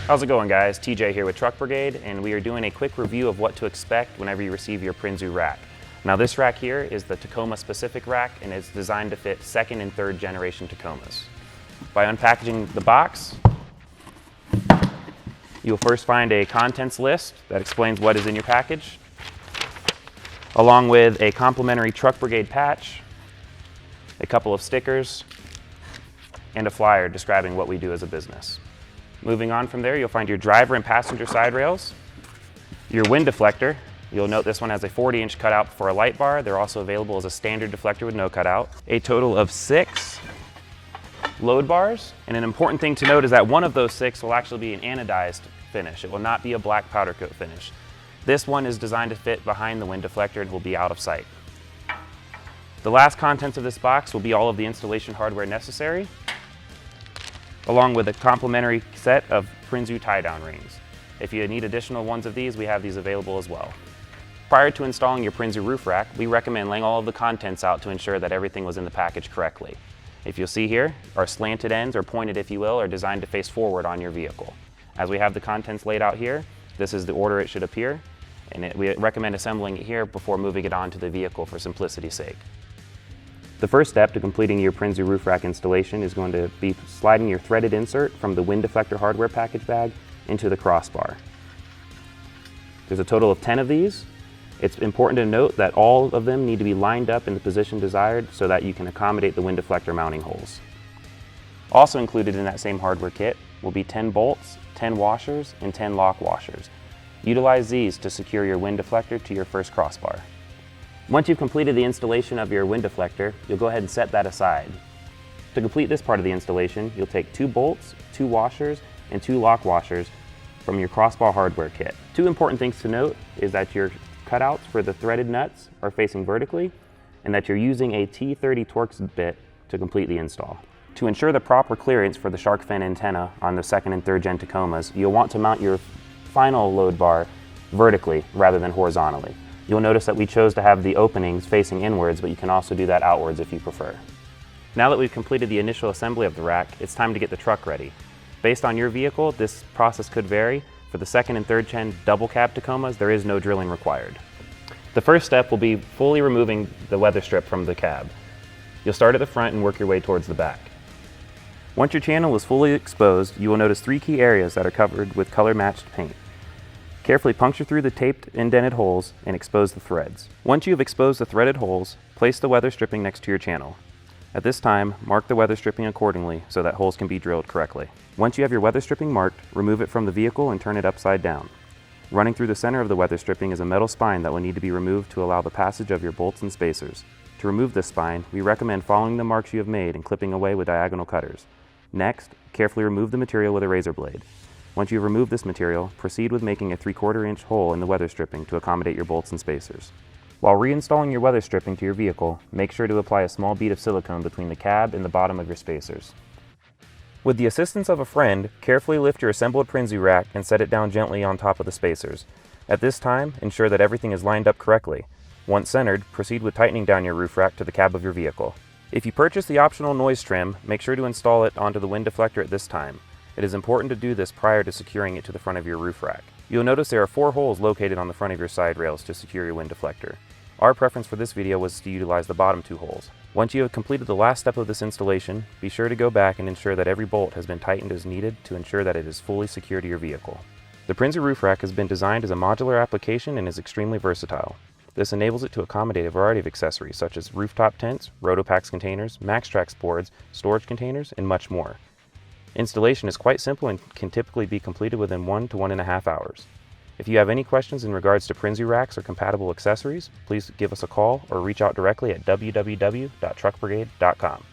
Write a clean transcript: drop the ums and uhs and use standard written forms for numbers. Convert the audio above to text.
How's it going, guys? TJ here with Truck Brigade, and we are doing a quick review of what to expect whenever you receive your Prinsu rack. Now this rack here is the Tacoma specific rack, and it's designed to fit second and third generation Tacomas. By unpackaging the box, you'll first find a contents list that explains what is in your package, along with a complimentary Truck Brigade patch, a couple of stickers, and a flyer describing what we do as a business. Moving on from there, you'll find your driver and passenger side rails, your wind deflector. You'll note this one has a 40-inch cutout for a light bar. They're also available as a standard deflector with no cutout. A total of 6 load bars, and an important thing to note is that one of those 6 will actually be an anodized finish. It will not be a black powder coat finish. This one is designed to fit behind the wind deflector and will be out of sight. The last contents of this box will be all of the installation hardware necessary, along with a complimentary set of Prinsu tie-down rings. If you need additional ones of these, we have these available as well. Prior to installing your Prinsu roof rack, we recommend laying all of the contents out to ensure that everything was in the package correctly. If you'll see here, our slanted ends, or pointed if you will, are designed to face forward on your vehicle. As we have the contents laid out here, this is the order it should appear, and we recommend assembling it here before moving it onto the vehicle for simplicity's sake. The first step to completing your Prinsu roof rack installation is going to be sliding your threaded insert from the wind deflector hardware package bag into the crossbar. There's a total of 10 of these. It's important to note that all of them need to be lined up in the position desired so that you can accommodate the wind deflector mounting holes. Also included in that same hardware kit will be 10 bolts, 10 washers, and 10 lock washers. Utilize these to secure your wind deflector to your first crossbar. Once you've completed the installation of your wind deflector, you'll go ahead and set that aside. To complete this part of the installation, you'll take 2 bolts, 2 washers, and 2 lock washers from your crossbar hardware kit. 2 important things to note is that your cutouts for the threaded nuts are facing vertically, and that you're using a T30 Torx bit to complete the install. To ensure the proper clearance for the shark fin antenna on the second and third gen Tacomas, you'll want to mount your final load bar vertically rather than horizontally. You'll notice that we chose to have the openings facing inwards, but you can also do that outwards if you prefer. Now that we've completed the initial assembly of the rack, it's time to get the truck ready. Based on your vehicle, this process could vary. For the second and third gen double cab Tacomas, there is no drilling required. The first step will be fully removing the weather strip from the cab. You'll start at the front and work your way towards the back. Once your channel is fully exposed, you will notice 3 key areas that are covered with color-matched paint. Carefully puncture through the taped indented holes and expose the threads. Once you have exposed the threaded holes, place the weather stripping next to your channel. At this time, mark the weather stripping accordingly so that holes can be drilled correctly. Once you have your weather stripping marked, remove it from the vehicle and turn it upside down. Running through the center of the weather stripping is a metal spine that will need to be removed to allow the passage of your bolts and spacers. To remove this spine, we recommend following the marks you have made and clipping away with diagonal cutters. Next, carefully remove the material with a razor blade. Once you've removed this material, proceed with making a 3/4 inch hole in the weather stripping to accommodate your bolts and spacers. While reinstalling your weather stripping to your vehicle, make sure to apply a small bead of silicone between the cab and the bottom of your spacers. With the assistance of a friend, carefully lift your assembled Prinsu rack and set it down gently on top of the spacers. At this time, ensure that everything is lined up correctly. Once centered, proceed with tightening down your roof rack to the cab of your vehicle. If you purchase the optional noise trim, make sure to install it onto the wind deflector at this time. It is important to do this prior to securing it to the front of your roof rack. You'll notice there are 4 holes located on the front of your side rails to secure your wind deflector. Our preference for this video was to utilize the bottom 2 holes. Once you have completed the last step of this installation, be sure to go back and ensure that every bolt has been tightened as needed to ensure that it is fully secure to your vehicle. The Prinsu roof rack has been designed as a modular application and is extremely versatile. This enables it to accommodate a variety of accessories such as rooftop tents, Rotopax containers, MaxTrax boards, storage containers, and much more. Installation is quite simple and can typically be completed within 1 to 1.5 hours. If you have any questions in regards to Prinsu racks or compatible accessories, please give us a call or reach out directly at www.truckbrigade.com.